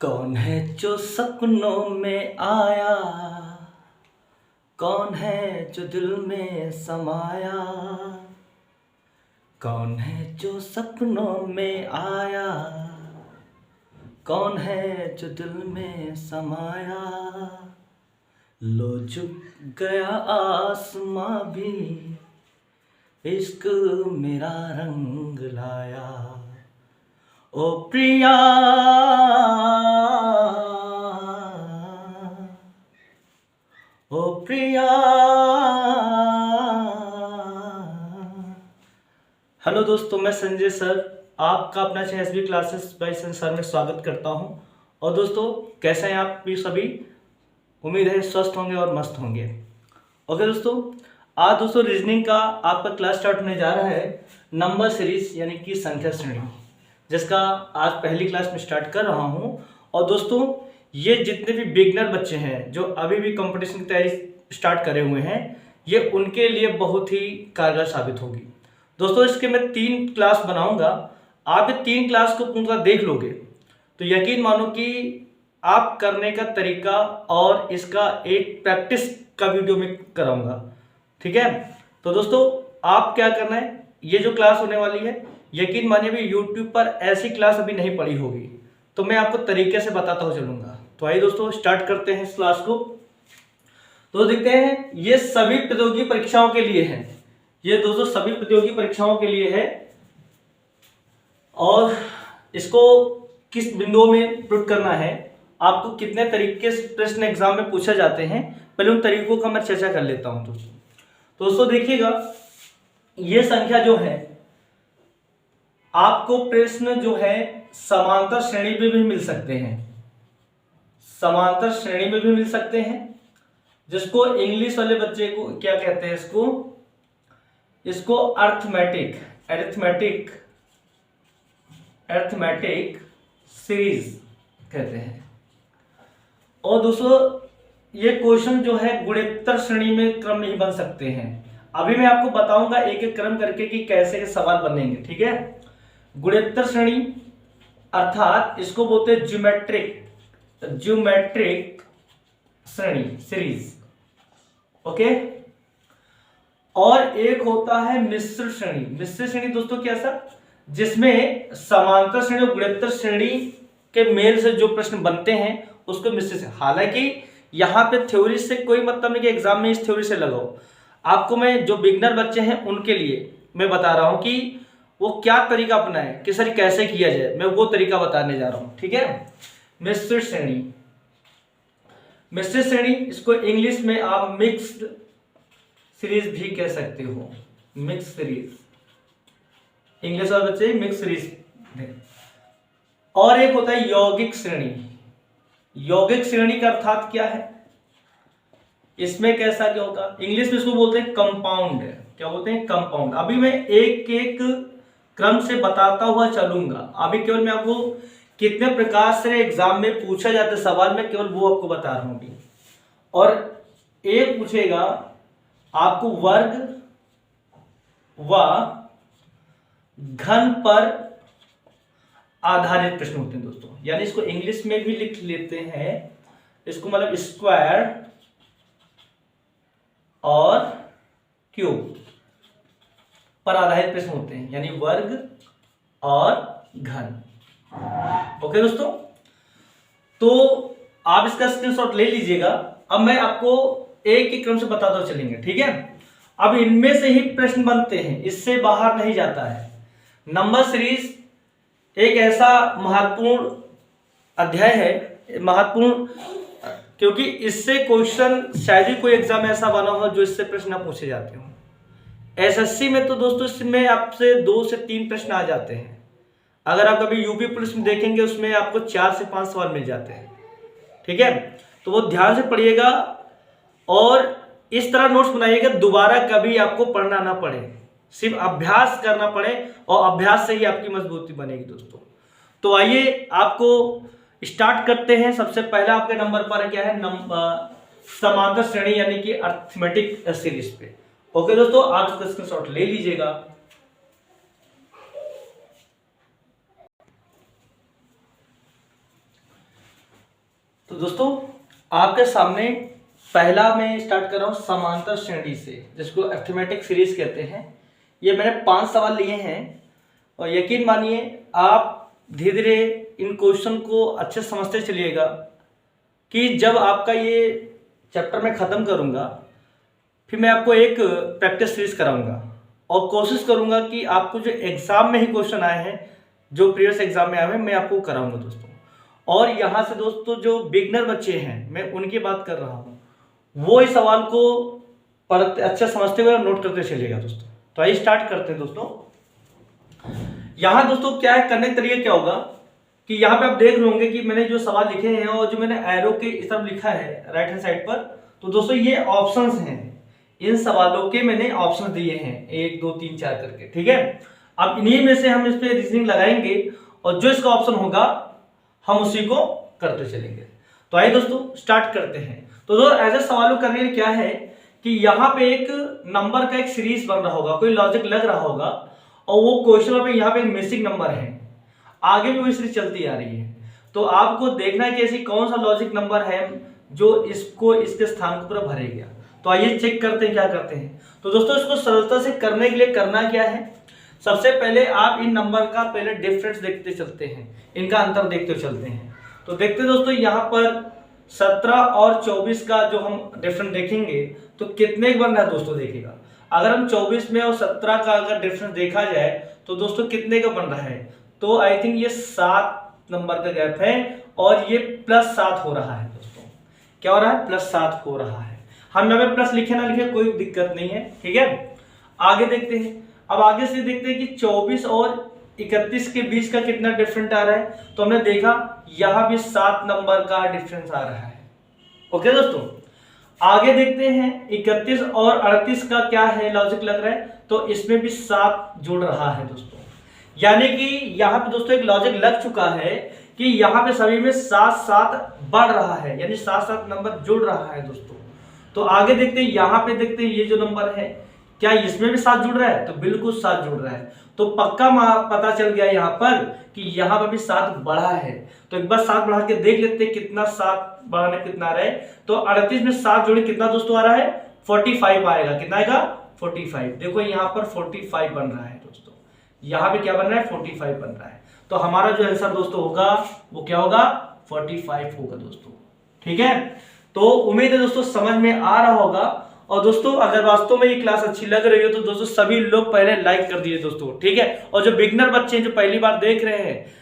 कौन है जो सपनों में आया, कौन है जो दिल में समाया। कौन है जो सपनों में आया, कौन है जो दिल में समाया। लो झुक गया आसमां भी, इश्क मेरा रंग लाया। ओ प्रिया, ओ प्रिया। हेलो दोस्तों, मैं संजय सर आपका अपना एसबी क्लासेस बाय सर में स्वागत करता हूं। और दोस्तों, कैसे हैं आप भी सभी? उम्मीद है स्वस्थ होंगे और मस्त होंगे। ओके दोस्तों, आज दोस्तों रीजनिंग का आपका क्लास स्टार्ट होने जा रहा है। नंबर सीरीज यानी कि संख्या श्रेणी, जिसका आज पहली क्लास में स्टार्ट कर रहा हूं। और दोस्तों, ये जितने भी बिगनर बच्चे हैं जो अभी भी कंपटीशन की तैयारी स्टार्ट करे हुए हैं, ये उनके लिए बहुत ही कारगर साबित होगी। दोस्तों, इसके मैं 3 क्लास बनाऊंगा। आप ये 3 क्लास को पूरा देख लोगे तो यकीन मानो कि आप करने का तरीका और इसका एक प्रैक्टिस का वीडियो में कराऊंगा। ठीक है? तो दोस्तों, आप क्या करना है, ये जो क्लास होने वाली है, यकीन मानिए भी यूट्यूब पर ऐसी क्लास अभी नहीं पड़ी होगी, तो मैं आपको तरीके से बताता हुआ चलूंगा। तो आइए दोस्तों, स्टार्ट करते हैं इस क्लास को। तो देखते हैं, ये सभी प्रतियोगी परीक्षाओं के लिए है। ये दोस्तों सभी प्रतियोगी परीक्षाओं के लिए है। और इसको किस बिंदुओं में पुट करना है, आपको कितने तरीके से प्रश्न एग्जाम में पूछे जाते हैं, पहले उन तरीकों का मैं चर्चा कर लेता हूं दोस्तों देखिएगा, ये संख्या जो है, आपको प्रश्न जो है समांतर श्रेणी में भी मिल सकते हैं। समांतर श्रेणी में भी मिल सकते हैं, जिसको इंग्लिश वाले बच्चे को क्या कहते हैं, इसको अरिथमेटिक सीरीज कहते हैं। और दोस्तों, ये क्वेश्चन जो है गुणोत्तर श्रेणी में क्रम में ही बन सकते हैं। अभी मैं आपको बताऊंगा एक एक क्रम करके कि कैसे सवाल बनेंगे। ठीक है? गुणोत्तर श्रेणी अर्थात इसको बोलते हैं ज्योमेट्रिक श्रेणी सीरीज। ओके? और एक होता है मिश्र श्रेणी। मिश्र श्रेणी दोस्तों क्या सर? जिसमें समांतर श्रेणी और गुणोत्तर श्रेणी के मेल से जो प्रश्न बनते हैं उसको मिश्र से। हालांकि यहाँ पे थ्योरी से कोई मतलब नहीं कि एग्जाम में इस थ्योरी से लगाओ। आपको मैं जो बिगनर बच्चे हैं उनके लिए मैं बता रहा हूं कि वो क्या तरीका अपनाएं कि सर कैसे किया जाए, मैं वो तरीका बताने जा रहा हूं। ठीक है? मिश्र श्रेणी इसको इंग्लिश में आप मिक्स्ड सीरीज भी कह सकते हो। मिक्स सीरीज, इंग्लिश वाले बच्चे मिक्स सीरीज। और एक होता है यौगिक श्रेणी। यौगिक श्रेणी का अर्थात क्या है, इसमें कैसा क्या होगा, इंग्लिश में इसको बोलते हैं कंपाउंड। क्या बोलते हैं? कंपाउंड। अभी मैं एक एक क्रम से बताता हुआ चलूंगा। अभी केवल मैं आपको कितने प्रकार से एग्जाम में पूछा जाता है सवाल में, केवल वो आपको बता रहा हूं। और एक पूछेगा आपको वर्ग व घन पर आधारित प्रश्न होते हैं दोस्तों। यानी इसको इंग्लिश में भी लिख लेते हैं, इसको मतलब स्क्वायर और क्यूब पर आधारित प्रश्न होते हैं, यानी वर्ग और घन। ओके दोस्तों, तो आप इसका स्क्रीनशॉट ले लीजिएगा। अब मैं आपको एक एक क्रम से बताता हुआ चलेंगे। ठीक है? अब इनमें से ही प्रश्न बनते हैं, इससे बाहर नहीं जाता है। नंबर सीरीज एक ऐसा महत्वपूर्ण अध्याय है, महत्वपूर्ण क्योंकि इससे क्वेश्चन शायद ही कोई एग्जाम ऐसा बना हो जो इससे प्रश्न पूछे जाते हो। एसएससी में तो दोस्तों इसमें आपसे 2 से 3 प्रश्न आ जाते हैं। अगर आप कभी यूपी पुलिस में देखेंगे उसमें आपको 4 से 5 सवाल मिल जाते हैं। ठीक है? तो वो ध्यान से पढ़िएगा और इस तरह नोट्स बनाइएगा, दोबारा कभी आपको पढ़ना ना पड़े, सिर्फ अभ्यास करना पड़े, और अभ्यास से ही आपकी मजबूती बनेगी दोस्तों। तो आइए आपको स्टार्ट करते हैं। सबसे पहला आपके नंबर पर क्या है, समांतर श्रेणी यानी कि अरिथमेटिक सीरीज पे। ओके दोस्तों, आप इसका स्क्रीनशॉट ले लीजिएगा। दोस्तों आपके सामने पहला मैं स्टार्ट कर रहा हूँ समांतर श्रेणी से, जिसको अरिथमेटिक सीरीज कहते हैं। ये मैंने 5 सवाल लिए हैं और यकीन मानिए आप धीरे धीरे इन क्वेश्चन को अच्छे समझते चलिएगा कि जब आपका ये चैप्टर मैं ख़त्म करूँगा फिर मैं आपको एक प्रैक्टिस सीरीज कराऊंगा और कोशिश करूंगा कि आपको जो एग्ज़ाम में ही क्वेश्चन आए हैं, जो प्रीवियस एग्जाम में आए हैं, मैं आपको कराऊंगा दोस्तों। और यहाँ से दोस्तों जो बिगनर बच्चे हैं मैं उनकी बात कर रहा हूँ, वो इस सवाल को पढ़ते अच्छे समझते हुए नोट करते चलिएगा दोस्तों। तो आइए स्टार्ट करते हैं दोस्तों। यहाँ दोस्तों क्या है, करने का तरीका क्या होगा कि यहाँ पे आप देख रहे होंगे कि मैंने जो सवाल लिखे हैं और जो मैंने एरो के इस तरफ लिखा है राइट हैंड साइड पर, तो दोस्तों ये ऑप्शंस हैं। इन सवालों के मैंने ऑप्शन दिए हैं 1 2 3 4 करके, ठीक है। अब इन्हीं में से हम इस पे रीजनिंग लगाएंगे और जो इसका ऑप्शन होगा हम उसी को करते चलेंगे। तो आइए दोस्तों स्टार्ट करते हैं। तो दोस्तों ऐसे सवालों करने के लिए क्या है कि यहाँ पे एक नंबर का एक सीरीज बन रहा होगा, कोई लॉजिक लग रहा होगा और वो क्वेश्चन पे यहाँ पे एक मिसिंग नंबर है, आगे भी वो सीरीज चलती आ रही है। तो आपको देखना है कि ऐसी कौन सा लॉजिक नंबर है जो इसको इसके स्थान पर भरेगा। तो आइए चेक करते हैं क्या करते हैं। तो दोस्तों इसको सरलता से करने के लिए करना क्या है, सबसे पहले आप इन नंबर का पहले डिफरेंस देखते चलते हैं, इनका अंतर देखते चलते हैं। तो देखते दोस्तों यहाँ पर 17 और 24 का जो हम डिफरेंस देखेंगे तो कितने बन रहा है दोस्तों, देखिएगा। अगर हम 24 में और 17 का अगर डिफरेंस देखा जाए तो दोस्तों कितने का बन रहा है, तो आई थिंक ये 7 नंबर का गैप है और ये +7 हो रहा है दोस्तों। क्या हो रहा है, +7 हो रहा है। हम यहाँ पे प्लस लिखे ना लिखे कोई दिक्कत नहीं है, ठीक है। आगे देखते हैं। अब आगे से देखते हैं कि 24 और 31 के बीच का कितना डिफरेंस आ रहा है। तो हमने देखा यहाँ भी 7 नंबर का डिफरेंस आ रहा है। ओके दोस्तों, आगे देखते हैं 31 और 38 का क्या है लॉजिक लग रहा है, तो इसमें भी 7 जुड़ रहा है दोस्तों। यानी कि यहाँ पे दोस्तों एक लॉजिक लग चुका है कि यहाँ पे सभी में 7 बढ़ रहा है, यानी 7 नंबर जुड़ रहा है दोस्तों। तो आगे देखते हैं, यहाँ पे देखते हैं ये जो नंबर है क्या इसमें भी 7 जुड़ रहा है, तो बिल्कुल 7 जुड़ रहा है। तो पक्का पता चल गया यहाँ पर कि यहाँ पर भी 7 बढ़ा है। तो एक बार 7 बढ़ा के देख लेते हैं कितना 7 बढ़ाने कितना आ रहा है। तो 38 में 7 जोड़े कितना दोस्तों आ रहा है, 45 आएगा। कितना आएगा, 45। देखो यहाँ पर 45 बन रहा है दोस्तों, यहाँ पे क्या बन रहा है, 45 बन रहा है। तो हमारा जो आंसर दोस्तों होगा वो क्या होगा, 45 होगा दोस्तों, ठीक है। तो उम्मीद है दोस्तों समझ में आ रहा होगा। और दोस्तों अगर वास्तव में ये क्लास अच्छी लग रही हो तो दोस्तों सभी लोग पहले लाइक कर दीजिए दोस्तों, ठीक है। और जो बिगनर बच्चे हैं जो पहली बार देख रहे हैं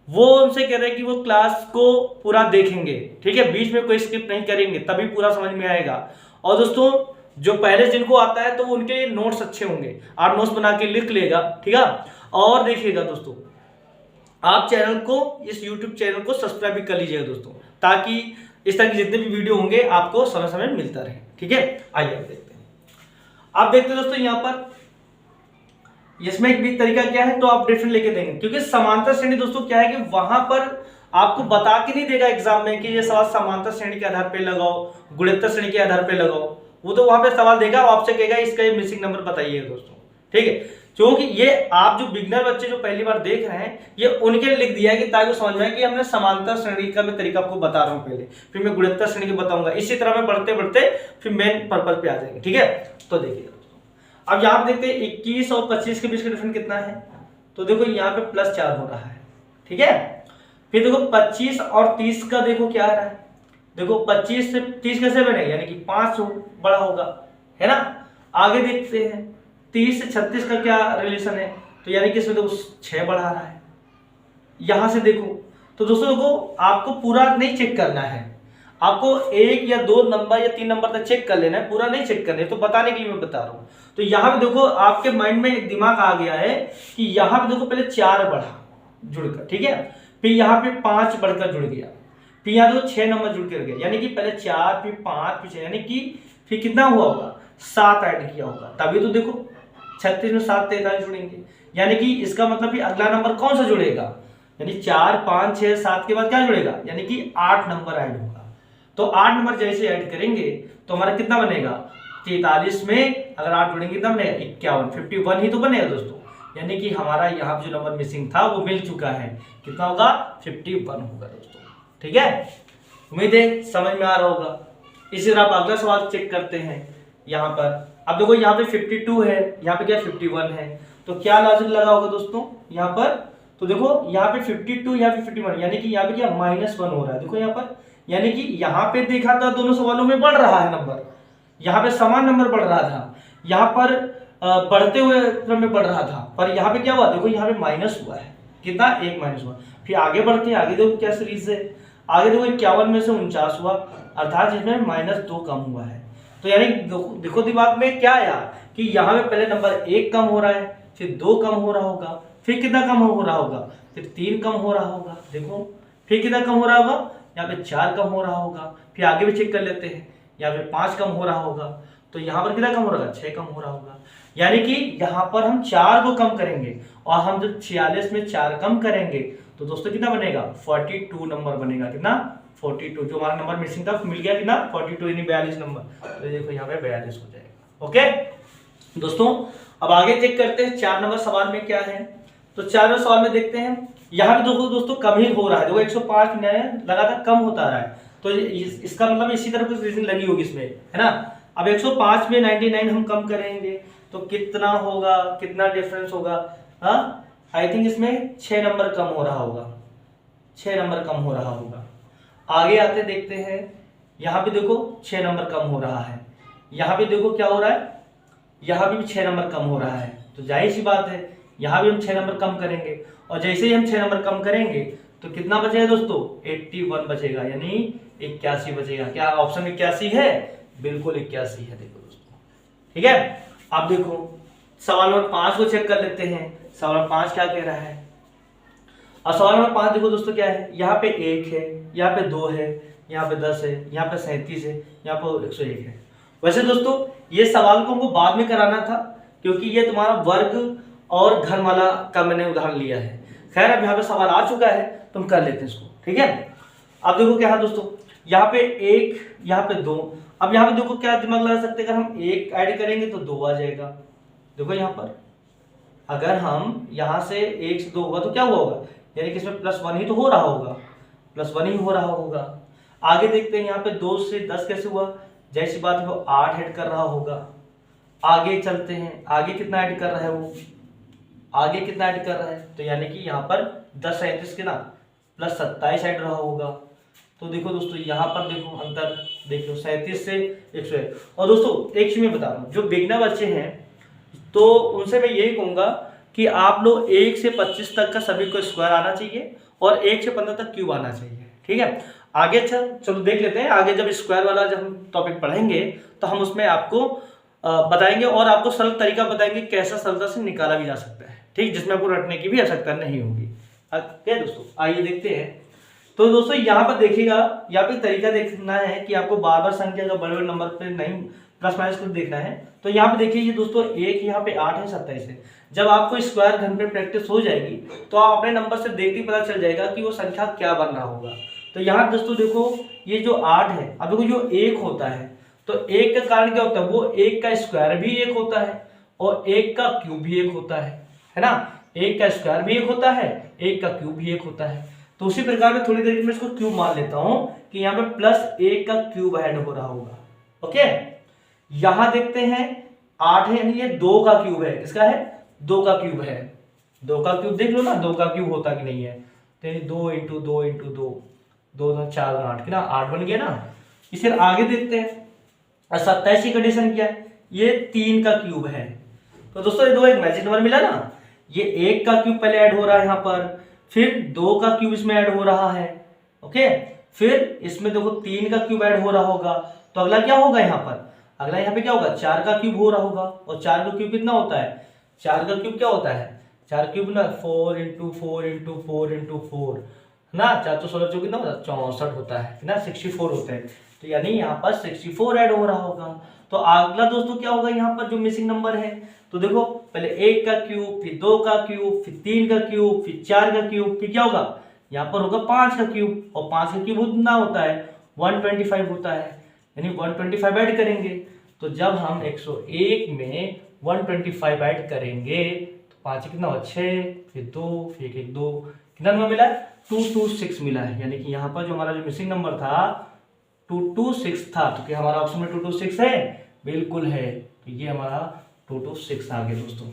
वो उनसे कह रहे हैं कि वो क्लास को पूरा देखेंगे, ठीक है, बीच में कोई स्किप नहीं करेंगे, तभी पूरा समझ में आएगा। और दोस्तों जो पहले जिनको आता है तो उनके नोट्स अच्छे होंगे, आप नोट्स बना के लिख लेगा, ठीक है। और देखिएगा दोस्तों आप चैनल को, इस यूट्यूब चैनल को सब्सक्राइब भी कर लीजिएगा दोस्तों, ताकि इस तरह के जितने भी वीडियो होंगे आपको समय समय मिलता रहे, ठीक है। आइए आप देखते हैं। आप देखते हैं दोस्तों यहाँ पर इसमें एक भी तरीका क्या है, तो आप डिफरेंट लेके देंगे, क्योंकि समांतर श्रेणी दोस्तों क्या है कि वहां पर आपको बता के नहीं देगा एग्जाम में कि ये सवाल समांतर श्रेणी के आधार पर लगाओ, गुणोत्तर श्रेणी के आधार पर लगाओ। वो तो वहां पे सवाल देगा, आपसे कहेगा इसका ये मिसिंग नंबर बताइए दोस्तों, ठीक है। क्योंकि ये आप जो बिगनर बच्चे जो पहली बार देख रहे हैं ये उनके लिए लिख दिया है कि ताकि समझ में आए कि हमने समांतर श्रेणी का मैं तरीका आपको बता रहा हूं पहले, फिर मैं गुणोत्तर श्रेणी की बताऊंगा। इसी तरह में बढ़ते बढ़ते फिर मेन पर्पज पे आ जाएंगे, ठीक है। तो देखिए दोस्तों अब यहाँ पे देखते हैं 21 और 25 के बीच का डिफरेंस कितना है। तो देखो यहाँ पे +4 हो रहा है, ठीक है। फिर देखो 25 और 30 का देखो क्या आ रहा है, देखो 25 से 30 कैसे बने, यानी कि 5 बड़ा होगा, है ना। आगे देखते हैं 30 से 36 का क्या रिलेशन है, तो यानी कि इसमें देखो 6 बढ़ा रहा है। यहां से देखो तो दोस्तों देखो आपको पूरा नहीं चेक करना है, आपको 1 या 2 नंबर या 3 नंबर तक चेक कर लेना है, पूरा नहीं चेक करना है। तो बताने के लिए मैं बता रहा हूं। तो यहाँ पे देखो आपके माइंड में एक दिमाग आ गया है कि यहाँ पे देखो पहले 4 बढ़ा जुड़कर, ठीक है, फिर यहाँ पे 5 बढ़कर जुड़ गया, फिर यहाँ देखो 6 नंबर जुड़ कर गया, यानी कि पहले 4 फिर 5 फिर 6, यानी कि फिर कितना हुआ होगा, 7 ऐड किया होगा, तभी तो देखो 36 में 7 43 जुड़ेंगे। यानी कि इसका मतलब कि अगला नंबर कौन सा जुड़ेगा, यानी 4 5 6 7 के बाद क्या जुड़ेगा, यानी कि 8 नंबर ऐड होगा। तो 8 नंबर जैसे ऐड करेंगे तो हमारा कितना बनेगा, 43 में अगर 8 जुड़ेंगे कितना बनेगा, 51, 51 ही तो बनेगा दोस्तों। यानी कि हमारा यहाँ जो नंबर मिसिंग था वो मिल चुका है, कितना होगा, 51 होगा दोस्तों, ठीक है। उम्मीद है समझ में आ रहा होगा। इसी तरह आप अगला सवाल चेक करते हैं। यहाँ पर अब देखो, यहाँ पे 52 है, यहाँ पे क्या 51 है, तो क्या लॉजिक लगा होगा दोस्तों यहाँ पर? तो देखो यहाँ पे 52, यहाँ पे 51, यानी कि यहाँ पे क्या -1 हो रहा है। देखो यहाँ पर, यानी कि यहाँ पे देखा था दोनों सवालों में बढ़ रहा है नंबर, यहाँ पे समान नंबर बढ़ रहा था, यहाँ पर बढ़ते हुए क्रम में बढ़ रहा था, पर यहाँ पे क्या हुआ? देखो यहाँ पे माइनस हुआ है, कितना? 1 माइनस हुआ। फिर आगे बढ़ते हैं, आगे देखो क्या सीरीज है, आगे देखो 51 में से 49 हुआ, अर्थात इसमें -2 कम हुआ है। तो यानी देखो दिमाग में क्या आया कि यहाँ पे पहले नंबर 1 कम हो रहा है, फिर 2 कम हो रहा होगा, फिर कितना कम हो रहा होगा? फिर 3 कम हो रहा होगा। देखो फिर कितना कम हो रहा होगा? यहाँ पे 4 कम हो रहा होगा। फिर आगे भी चेक कर लेते हैं, यहाँ पे 5 कम हो रहा होगा, तो यहाँ पर कितना कम हो रहा होगा? 6 कम हो रहा होगा। यानी कि यहाँ पर हम 4 को कम करेंगे, और हम जब 46 में 4 कम करेंगे तो दोस्तों कितना बनेगा? 42 नंबर बनेगा। कितना? 42। जो हमारा नंबर मिसिंग था मिल गया, कितना? 42 यानी 42 नंबर। तो देखो यहाँ पे 42 हो जाएगा। ओके दोस्तों, अब आगे चेक करते हैं 4 नंबर सवाल में क्या है। तो 4 नंबर सवाल में देखते हैं, यहाँ पे देखो दोस्तों कम ही हो रहा है। देखो 105 लगातार कम होता रहा है, तो इसका मतलब इसी तरह कुछ रीजन लगी होगी इसमें, है ना। अब 105 में 99 हम कम करेंगे तो कितना होगा? कितना डिफरेंस होगा? हाँ, आई थिंक इसमें 6 नंबर कम हो रहा होगा, 6 नंबर कम हो रहा होगा। आगे आते देखते हैं, यहाँ पे देखो 6 नंबर कम हो रहा है, यहाँ पे देखो क्या हो रहा है, यहाँ पे भी 6 नंबर कम हो रहा है। तो जाहिर सी बात है यहाँ भी हम 6 नंबर कम करेंगे, और जैसे ही हम 6 नंबर कम करेंगे तो कितना बचेगा दोस्तों? 81 बचेगा, यानी 81 बचेगा। क्या ऑप्शन 81 है? बिल्कुल 81 है। देखो दोस्तों, ठीक है। अब देखो सवाल नंबर 5 को चेक कर लेते हैं। सवाल नंबर 5 क्या कह रहा है? और सवाल नंबर 5 देखो दोस्तों क्या है, यहाँ पे 1 है, यहाँ पे 2 है, यहाँ पे 10 है, यहाँ पे 37 है, यहाँ पे 101 है। वैसे दोस्तों ये सवाल को हमको बाद में कराना था, क्योंकि ये तुम्हारा वर्ग और घन वाला का मैंने उदाहरण लिया है। खैर अब यहाँ पे सवाल आ चुका है, तुम कर लेते हैं इसको, ठीक है। अब देखो क्या है दोस्तों, यहाँ पे 1, यहाँ पे 2। अब यहाँ पे देखो क्या दिमाग लगा सकते हैं, अगर हम 1 ऐड करेंगे तो 2 आ जाएगा। देखो यहाँ पर अगर हम यहाँ से 1 से 2 होगा तो क्या हुआ होगा, यानी कि इसमें +1 ही तो हो रहा होगा, +1 ही हो रहा होगा। आगे देखते हैं यहाँ पे 2 से 10 कैसे हुआ, जैसी बात है वो 8 ऐड कर रहा होगा। आगे चलते हैं, आगे कितना ऐड कर रहा है वो, आगे कितना ऐड कर रहा है, तो यानी कि यहाँ पर 10 37 के ना +27 ऐड रहा होगा। तो देखो दोस्तों यहाँ पर देखो अंतर देख लो, 37 से 101। और दोस्तों एक चीज मैं बता रहा हूँ, जो बिगनर बच्चे हैं तो उनसे मैं यही कहूँगा कि आप लोग 1 से 25 तक का सभी को स्क्वायर आना चाहिए, और 1 से 15 तक क्यूब आना चाहिए, ठीक है। आगे अच्छा चलो देख लेते हैं, आगे जब स्क्वायर वाला जब हम टॉपिक पढ़ेंगे तो हम उसमें आपको बताएंगे, और आपको सरल तरीका बताएंगे कैसा सरलता से निकाला भी जा सकता है, ठीक, जिसमें आपको रटने की भी आवश्यकता नहीं होगी। क्या दोस्तों, आइए देखते हैं। तो दोस्तों यहाँ पर देखिएगा, यहाँ पे तरीका देखना है कि आपको बार बार संख्या का बड़े बड़े नंबर पे नहीं प्लस माइनस कुछ देखना है। तो यहाँ पे देखिए ये दोस्तों 1 यहाँ पे 8 है, 27 है। जब आपको स्क्वायर घन पे प्रैक्टिस हो जाएगी तो आप अपने नंबर से देखते ही पता चल जाएगा कि वो संख्या क्या बन रहा होगा। तो यहाँ दोस्तों देखो ये जो 8 है, अब देखो जो 1 होता है तो 1 का कारण क्या होता है, वो 1 का स्क्वायर भी 1 होता है और 1 का क्यूब भी 1 होता है ना। 1 का स्क्वायर भी 1 होता है, 1 का क्यूब भी 1 होता है। तो उसी प्रकार में थोड़ी देर में इसको क्यूब मान लेता हूं कि यहाँ पे +1 का क्यूब ऐड हो रहा होगा। ओके, यहां देखते हैं 8 है, यानी ये 2 का क्यूब है। किसका है? 2 का क्यूब है। 2 का क्यूब देख लो ना, 2 का क्यूब होता कि नहीं है। तो 2 × 2 × 2 2 4 8 कितना 8 बन गया ना। इसे आगे देखते हैं, 27 की कंडीशन क्या है, ये 3 का क्यूब है। तो दोस्तों ये दो एक मैजिक नंबर मिला ना, ये 1 का क्यूब पहले ऐड हो रहा है यहाँ पर, फिर 2 का क्यूब इसमें ऐड हो रहा है। ओके, फिर इसमें देखो 3 का क्यूब ऐड हो रहा होगा। तो अगला क्या होगा यहाँ पर, अगला यहाँ पे क्या होगा, 4 का क्यूब हो रहा होगा। और 4 का क्यूब कितना होता है, 4 का क्यूब क्या होता है, 4 क्यूब ना 4 × 4 × 4 × 4 ना, 4 तो 16 कितना होता है, 64 होता है ना, 64 होते हैं। तो यानी यहाँ पर 64 ऐड हो रहा होगा। तो अगला दोस्तों क्या होगा यहाँ पर जो मिसिंग नंबर है, तो देखो पहले 1 का क्यूब, फिर 2 का क्यूब, फिर 3 का क्यूब, फिर 4 का क्यूब, फिर क्या होगा यहाँ पर होगा 5 का क्यूब। और 5 का क्यूब कितना होता है, 125 होता है, यानी 125 ऐड करेंगे। तो जब हम 101 में 125 ऐड करेंगे तो 5 कितना होगा 6, फिर 2, फिर 1 2, कितना नंबर मिला है? 226 मिला है। यानी कि यहाँ पर जो हमारा जो मिसिंग नंबर था 226 था, तो क्या हमारा ऑप्शन में 226 है? बिल्कुल है। तो ये हमारा 226 आ गया दोस्तों।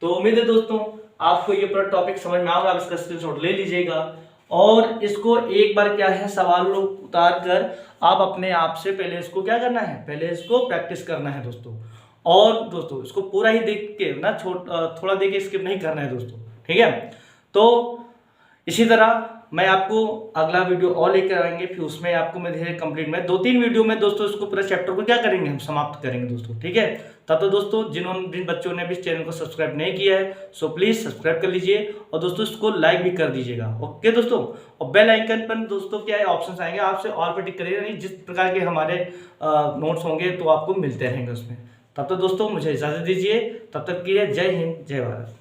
तो उम्मीद है दोस्तों आपको ये पूरा टॉपिक समझ में आओगे, आप इसका स्क्रीनशॉट ले लीजिएगा और इसको एक बार क्या है सवाल उतार कर आप अपने आप से पहले इसको क्या करना है, पहले इसको प्रैक्टिस करना है दोस्तों। और दोस्तों इसको पूरा ही देख के ना थोड़ा देख के स्किप नहीं करना है दोस्तों, ठीक है। तो इसी तरह मैं आपको अगला वीडियो और लेकर आएंगे, फिर उसमें आपको मैं धीरे कंप्लीट में 2-3 वीडियो में दोस्तों इसको पूरा चैप्टर को क्या करेंगे, हम समाप्त करेंगे दोस्तों, ठीक है। तब तो दोस्तों जिन बच्चों ने भी इस चैनल को सब्सक्राइब नहीं किया है सो प्लीज सब्सक्राइब कर लीजिए और दोस्तों इसको लाइक भी कर दीजिएगा, ओके दोस्तों। और बेल आइकन पर दोस्तों क्या है ऑप्शन आएंगे, आपसे और भी टिक करिएगा, नहीं जिस प्रकार के हमारे नोट्स होंगे तो आपको मिलते रहेंगे उसमें। तब तो दोस्तों मुझे इजाजत दीजिए, तब तक के लिए जय हिंद जय भारत।